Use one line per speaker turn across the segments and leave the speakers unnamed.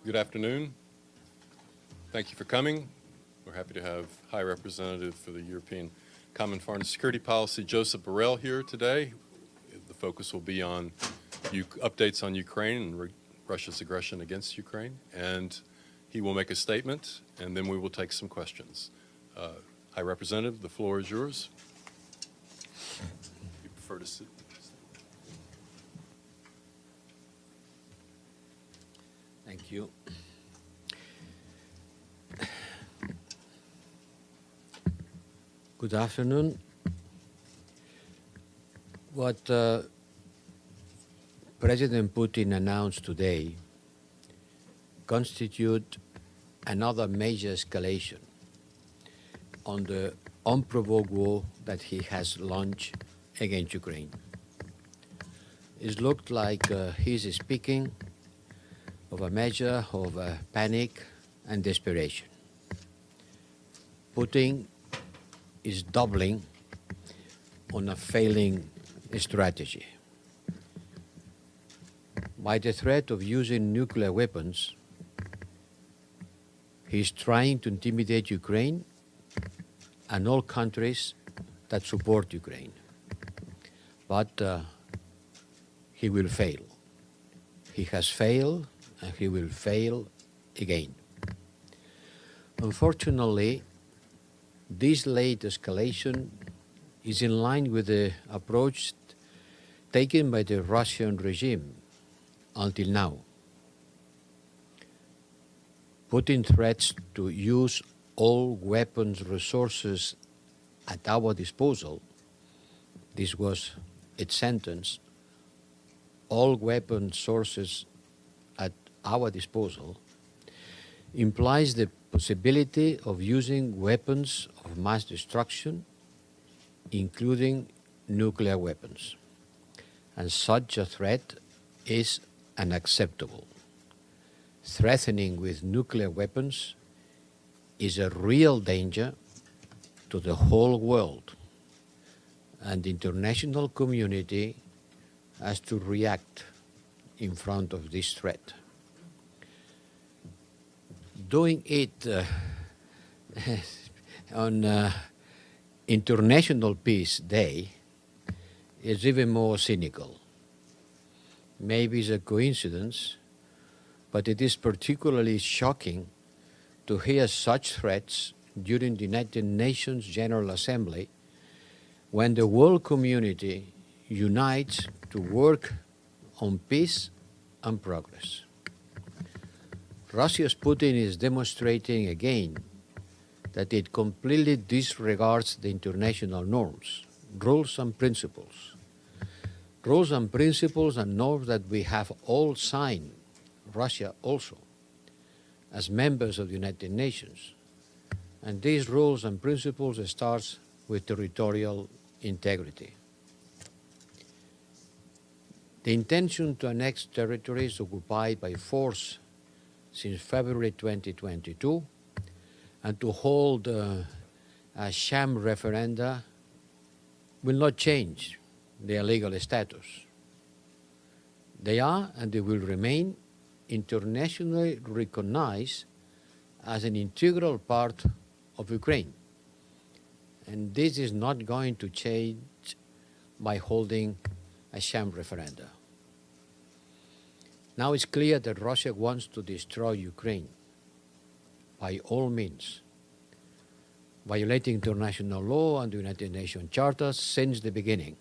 Good afternoon. Thank you for coming. We're happy to have High Representative for the European Common Foreign Security Policy, Josep Borrell, here today. The focus will be on updates on Ukraine and Russia's aggression against Ukraine. And he will make a statement, and then we will take some questions. High Representative, the floor is yours. You prefer to sit?
Thank you. Good afternoon. What President Putin announced today constitute another major escalation on the unprovoked war that he has launched against Ukraine. It looked like he's speaking of a measure of panic and desperation. Putin is doubling on a failing strategy. By the threat of using nuclear weapons, he's trying to intimidate Ukraine and all countries that support Ukraine. But he will fail. He has failed, and he will fail again. Unfortunately, this late escalation is in line with the approach taken by the Russian regime until now. Putin threats to use all weapons resources at our disposal. This was its sentence. All weapon sources at our disposal implies the possibility of using weapons of mass destruction, including nuclear weapons. And such a threat is unacceptable. Threatening with nuclear weapons is a real danger to the whole world, and the international community has to react in front of this threat. Doing it on International Peace Day is even more cynical. Maybe it's a coincidence, but it is particularly shocking to hear such threats during the United Nations General Assembly when the world community unites to work on peace and progress. Russia's Putin is demonstrating again that it completely disregards the international norms, rules and principles. Rules and principles and norms that we have all signed, Russia also, as members of the United Nations. And these rules and principles start with territorial integrity. The intention to annex territories occupied by force since February 2022 and to hold a sham referenda will not change their legal status. They are and they will remain internationally recognized as an integral part of Ukraine. And this is not going to change by holding a sham referenda. Now it's clear that Russia wants to destroy Ukraine by all means, violating international law and the United Nations Charter since the beginning.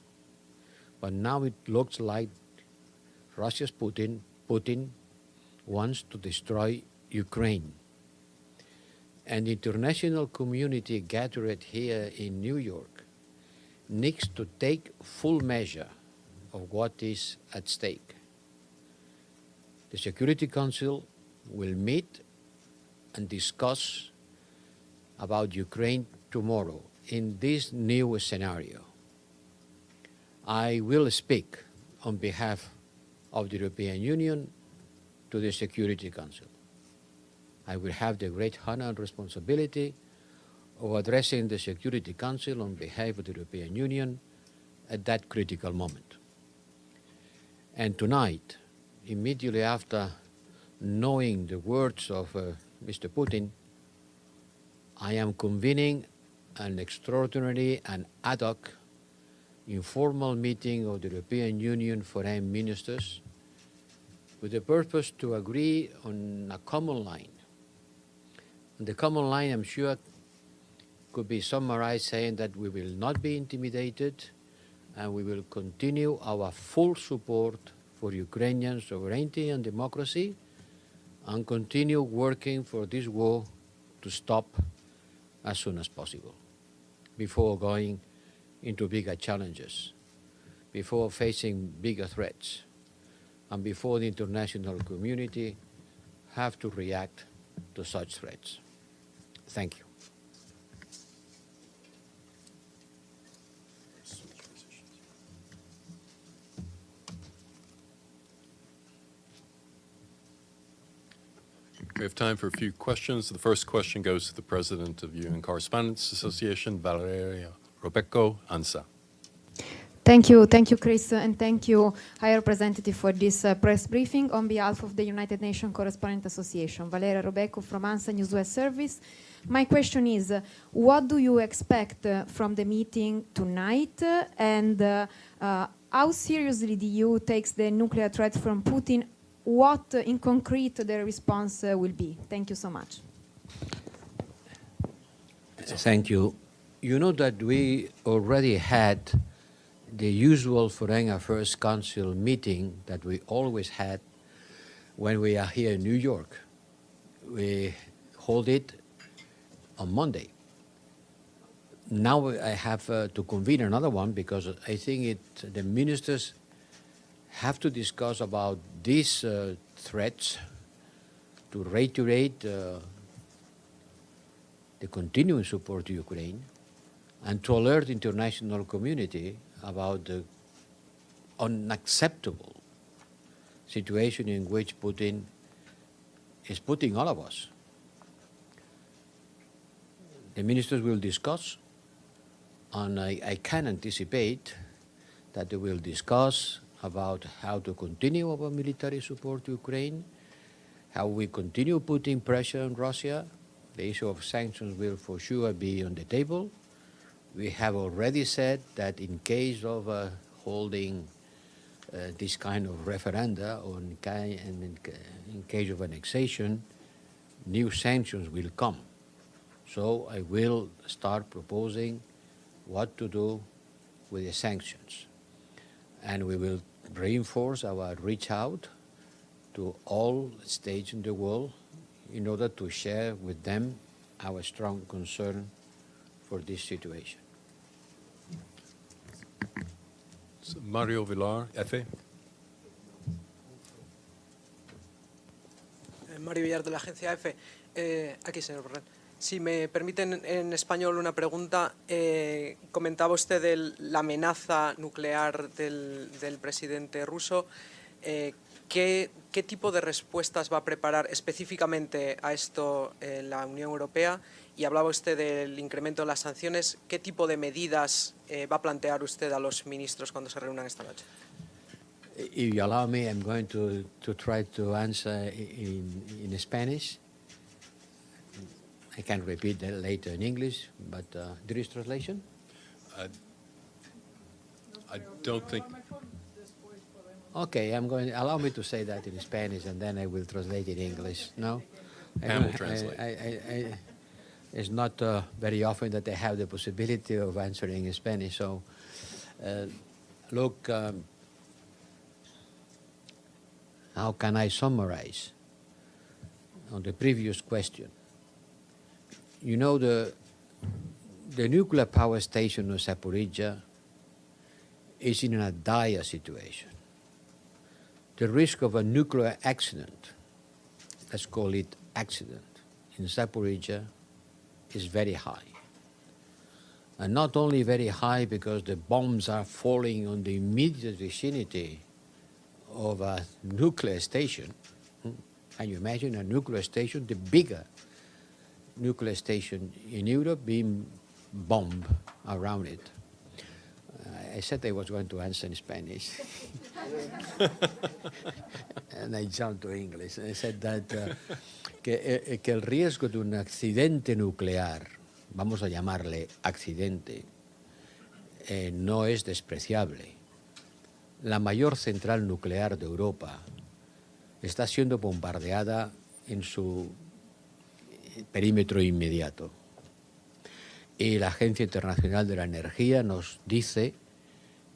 But now it looks like Russia's Putin wants to destroy Ukraine. And the international community gathered here in New York needs to take full measure of what is at stake. The Security Council will meet and discuss about Ukraine tomorrow in this new scenario. I will speak on behalf of the European Union to the Security Council. I will have the great honor and responsibility of addressing the Security Council on behalf of the European Union at that critical moment. And tonight, immediately after knowing the words of Mr. Putin, I am convening an extraordinary and ad hoc informal meeting of the European Union foreign ministers with the purpose to agree on a common line. And the common line, I'm sure, could be summarized saying that we will not be intimidated and we will continue our full support for Ukrainian sovereignty and democracy and continue working for this war to stop as soon as possible before going into bigger challenges, before facing bigger threats, and before the international community have to react to such threats. Thank you.
We have time for a few questions. The first question goes to the President of UN Correspondents Association, Valeria Rebecco Ansa.
Thank you, Chris, and thank you, High Representative, for this press briefing on behalf of the United Nations Correspondent Association. Valeria Rebecco from ANSA Newswest Service. My question is, what do you expect from the meeting tonight, and how seriously the EU takes the nuclear threat from Putin? What, in concrete, the response will be? Thank you so much.
Thank you. You know that we already had the usual Foreign Affairs Council meeting that we always had when we are here in New York. We hold it on Monday. Now I have to convene another one because I think the ministers have to discuss about these threats, to reiterate the continuing support to Ukraine, and to alert the international community about the unacceptable situation in which Putin is putting all of us. The ministers will discuss, and I can anticipate that they will discuss about how to continue our military support to Ukraine, how we continue putting pressure on Russia. The issue of sanctions will for sure be on the table. We have already said that in case of holding this kind of referenda, or in case of annexation, new sanctions will come. So I will start proposing what to do with the sanctions. And we will reinforce our reach out to all states in the world in order to share with them our strong concern for this situation.
So Mario Villar, EFE.
Mario Villar, de la agencia EFE. Aquí, señor Borrell. Si me permiten en español una pregunta, comentaba usted de la amenaza nuclear del presidente ruso. ¿Qué tipo de respuestas va a preparar específicamente a esto la Unión Europea? Y hablaba usted del incremento de las sanciones. ¿Qué tipo de medidas va a plantear usted a los ministros cuando se reúnan esta noche?
If you allow me, I'm going to try to answer in Spanish. I can repeat that later in English, but there is translation?
I don't think.
Okay, allow me to say that in Spanish and then I will translate it in English. No?
Pam will translate.
It's not very often that I have the possibility of answering in Spanish. So, look, how can I summarize on the previous question? You know, the nuclear power station of Zaporizhzhia is in a dire situation. The risk of a nuclear accident, let's call it accident, in Zaporizhzhia is very high. And not only very high because the bombs are falling on the immediate vicinity of a nuclear station. Can you imagine a nuclear station, the bigger nuclear station in Europe, being bombed around it? I said I was going to answer in Spanish. and I jumped to English. I said that que el riesgo de un accidente nuclear, vamos a llamarle accidente, no es despreciable. La mayor central nuclear de Europa está siendo bombardeada en su perímetro inmediato. Y la Agencia Internacional de la Energía nos dice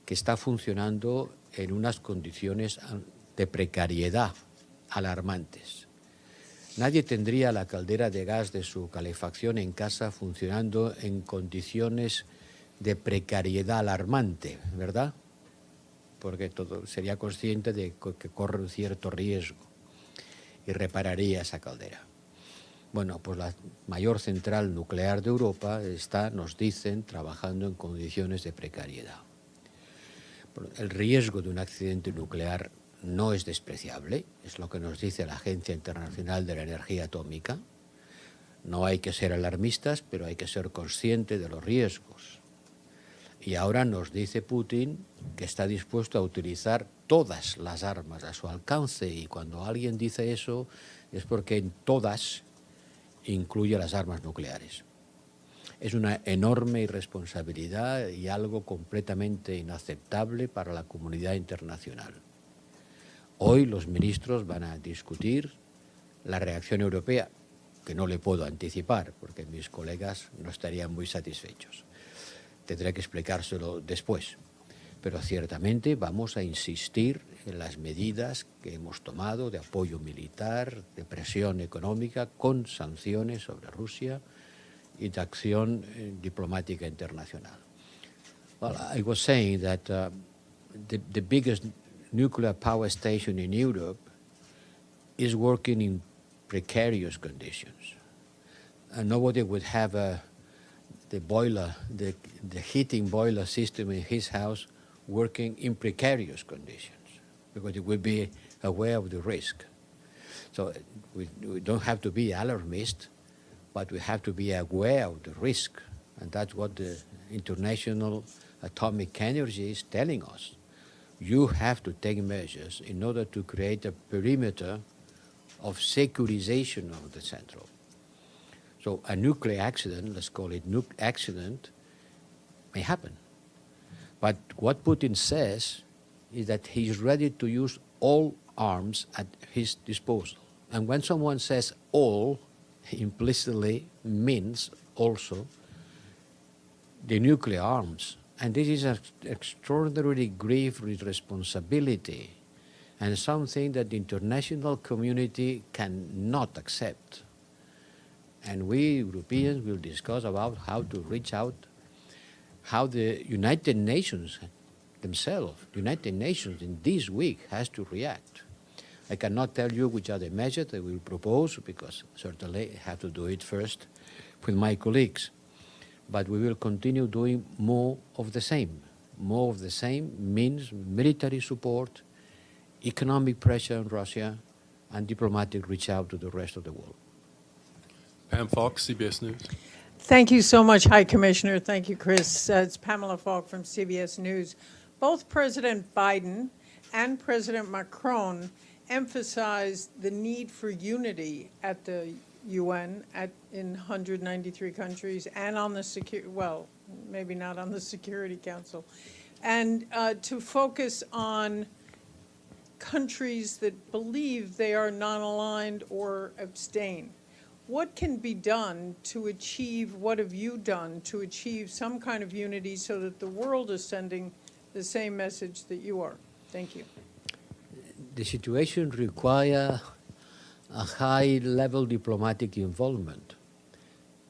que está funcionando en unas condiciones de precariedad alarmantes. Nadie tendría la caldera de gas de su calefacción en casa funcionando en condiciones de precariedad alarmante, ¿verdad? Porque todo sería consciente de que corre un cierto riesgo y repararía esa caldera. Bueno, pues la mayor central nuclear de Europa está, nos dicen, trabajando en condiciones de precariedad. El riesgo de un accidente nuclear no es despreciable, es lo que nos dice la Agencia Internacional de la Energía Atómica. No hay que ser alarmistas, pero hay que ser consciente de los riesgos. Y ahora nos dice Putin que está dispuesto a utilizar todas las armas a su alcance, y cuando alguien dice eso es porque en todas incluye las armas nucleares. Es una enorme irresponsabilidad y algo completamente inaceptable para la comunidad internacional. Hoy los ministros van a discutir la reacción europea, que no le puedo anticipar porque mis colegas no estarían muy satisfechos. Tendré que explicárselo después. Pero ciertamente vamos a insistir en las medidas que hemos tomado de apoyo militar, de presión económica, con sanciones sobre Rusia y de acción diplomática internacional. Well, I was saying that the biggest nuclear power station in Europe is working in precarious conditions. And nobody would have the boiler, the heating boiler system in his house working in precarious conditions, because it would be aware of the risk. So we don't have to be alarmist, but we have to be aware of the risk. And that's what the International Atomic Energy is telling us. You have to take measures in order to create a perimeter of securization of the central. So a nuclear accident, let's call it nuke accident, may happen. But what Putin says is that he's ready to use all arms at his disposal. And when someone says all, he implicitly means also the nuclear arms. And this is an extraordinarily grave responsibility and something that the international community cannot accept. And we Europeans will discuss about how to reach out, how the United Nations themselves, United Nations in this week has to react. I cannot tell you which are the measures that we will propose, because certainly I have to do it first with my colleagues. But we will continue doing more of the same. More of the same means military support, economic pressure on Russia, and diplomatic reach out to the rest of the world.
Pam Falk, CBS News.
Thank you so much, High Commissioner. Thank you, Chris. It's Pamela Falk from CBS News. Both President Biden and President Macron emphasized the need for unity at the UN in 193 countries and on the well, maybe not on the Security Council, and to focus on countries that believe they are non-aligned or abstain. What can be done to achieve, what have you done to achieve some kind of unity so that the world is sending the same message that you are? Thank you.
The situation requires a high-level diplomatic involvement,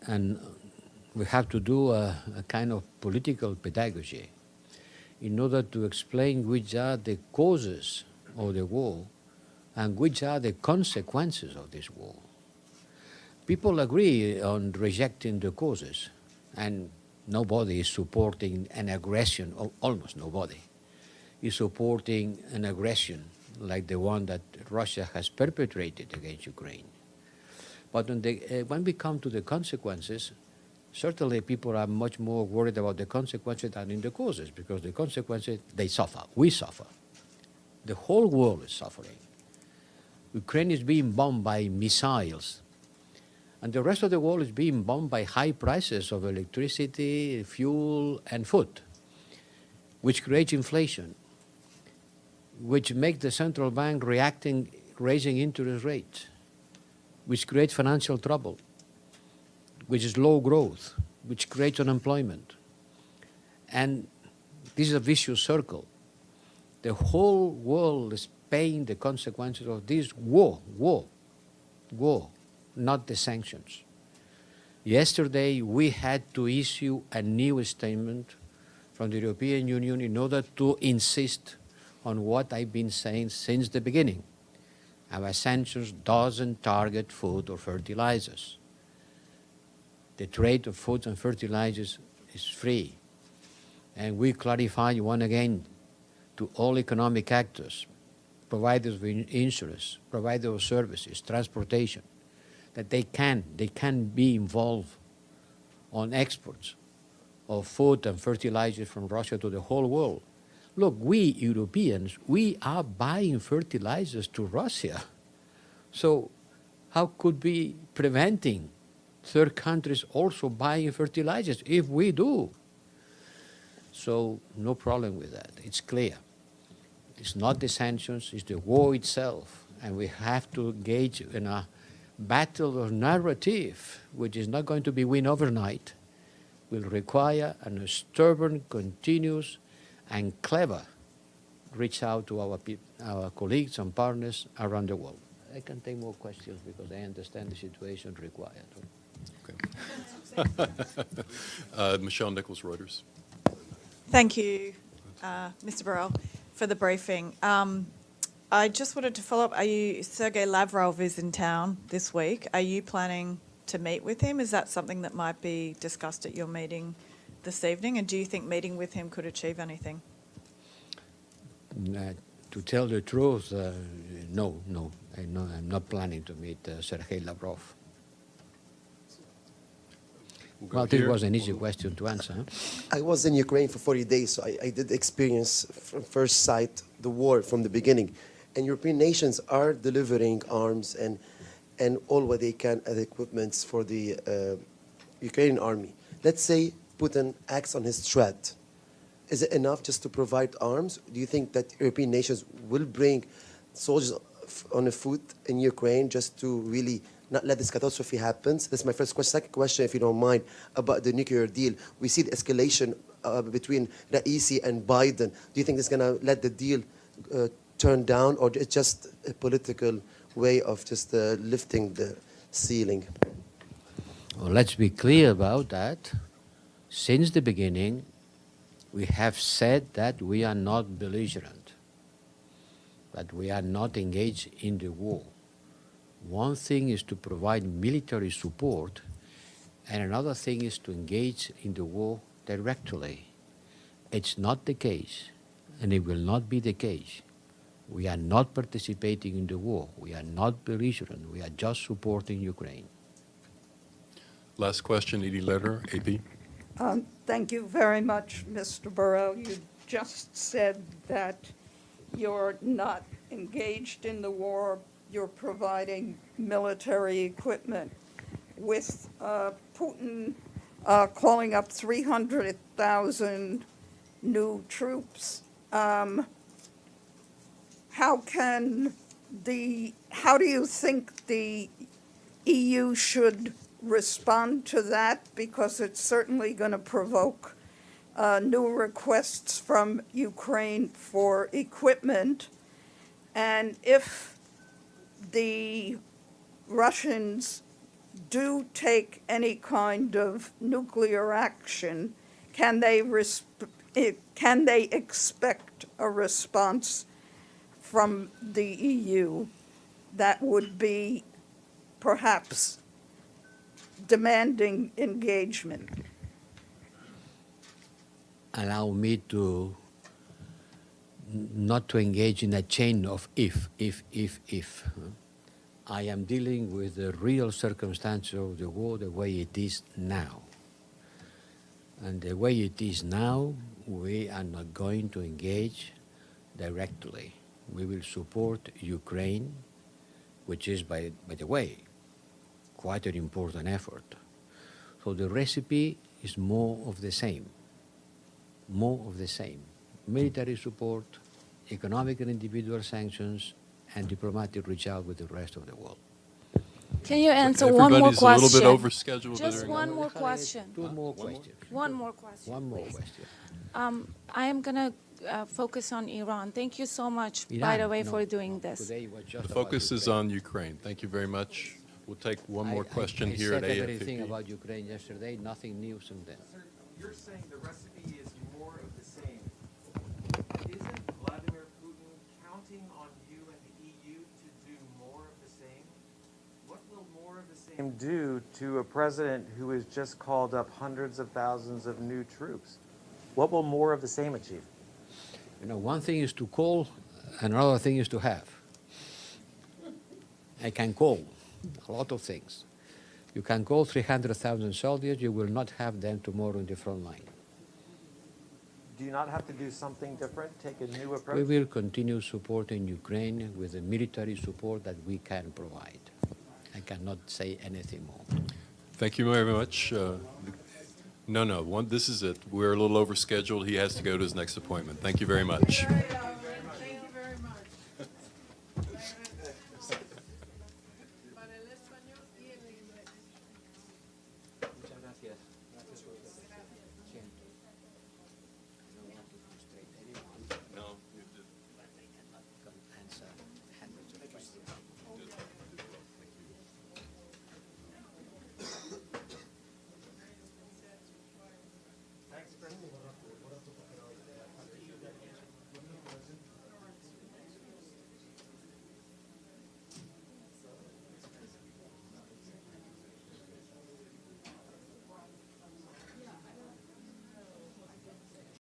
and we have to do a kind of political pedagogy in order to explain which are the causes of the war and which are the consequences of this war. People agree on rejecting the causes, and nobody is supporting an aggression, or almost nobody is supporting an aggression like the one that Russia has perpetrated against Ukraine. But when we come to the consequences, certainly people are much more worried about the consequences than in the causes, because the consequences, they suffer. We suffer. The whole world is suffering. Ukraine is being bombed by missiles. And the rest of the world is being bombed by high prices of electricity, fuel, and food, which creates inflation, which makes the central bank reacting, raising interest rates, which creates financial trouble, which is low growth, which creates unemployment. And this is a vicious circle. The whole world is paying the consequences of this war, not the sanctions. Yesterday, we had to issue a new statement from the European Union in order to insist on what I've been saying since the beginning. Our sanctions doesn't target food or fertilizers. The trade of food and fertilizers is free. And we clarify once again to all economic actors, providers of insurance, providers of services, transportation, that they can be involved on exports of food and fertilizers from Russia to the whole world. Look, we Europeans, we are buying fertilizers to Russia. So how could we preventing third countries also buying fertilizers if we do? So no problem with that. It's clear. It's not the sanctions, it's the war itself. And we have to engage in a battle of narrative, which is not going to be won overnight, will require a stubborn, continuous, and clever reach out to our colleagues and partners around the world. I can take more questions because I understand the situation required.
Okay. Michelle Nichols, Reuters.
Thank you, Mr. Borrell, for the briefing. I just wanted to follow up. Sergei Lavrov is in town this week. Are you planning to meet with him? Is that something that might be discussed at your meeting this evening? And do you think meeting with him could achieve anything?
To tell the truth, no. I'm not planning to meet Sergei Lavrov. Well, this was an easy question to answer. Huh?
I was in Ukraine for 40 days, so I did experience from first sight the war from the beginning. And European nations are delivering arms and all what they can as equipments for the Ukrainian army. Let's say Putin acts on his threat. Is it enough just to provide arms? Do you think that European nations will bring soldiers on the foot in Ukraine just to really not let this catastrophe happen? That's my first question. Second question, if you don't mind, about the nuclear deal. We see the escalation between Raisi and Biden. Do you think it's going to let the deal turn down, or it's just a political way of just lifting the ceiling?
Well, let's be clear about that. Since the beginning, we have said that we are not belligerent, that we are not engaged in the war. One thing is to provide military support, and another thing is to engage in the war directly. It's not the case, and it will not be the case. We are not participating in the war. We are not belligerent. We are just supporting Ukraine.
Last question, Edie Lederer, AP.
Thank you very much, Mr. Borrell. You just said that you're not engaged in the war. You're providing military equipment. With Putin calling up 300,000 new troops, how do you think the EU should respond to that? Because it's certainly going to provoke new requests from Ukraine for equipment. And if the Russians do take any kind of nuclear action, can they expect a response from the EU that would be perhaps demanding engagement?
Allow me to not to engage in a chain of if. I am dealing with the real circumstances of the war the way it is now. And the way it is now, we are not going to engage directly. We will support Ukraine which is, by the way, quite an important effort. So the recipe is more of the same. More of the same. Military support, economic and individual sanctions, and diplomatic reach out with the rest of the world.
Can you answer one more
Everybody's a little bit
question?
overscheduled.
Just
during-
one more question.
Two more questions.
One more question.
One more
please.
question.
I am going to focus on Iran. Thank you so much, by
Iran,
the way,
no.
for doing this.
Today was just
The
about
focus is
Ukraine.
on Ukraine. Thank you very much. We'll take one more
I
question here at
said everything
AF50.
about Ukraine yesterday, nothing new since then.
Sir, you're saying the recipe is more of the same. Isn't Vladimir Putin counting on you and the EU to do more of the same? What will more of the same do to a president who has just called up hundreds of thousands of new troops? What will more of the same achieve?
You know, one thing is to call, and another thing is to have. I can call a lot of things. You can call 300,000 soldiers, you will not have them tomorrow in the front line.
Do you not have to do something different, take a new
We
approach?
will continue supporting Ukraine with the military support that we can provide. I cannot say anything more.
Thank you very much. No, this is it. We're a little overscheduled. He has to go to his next appointment. Thank you very much.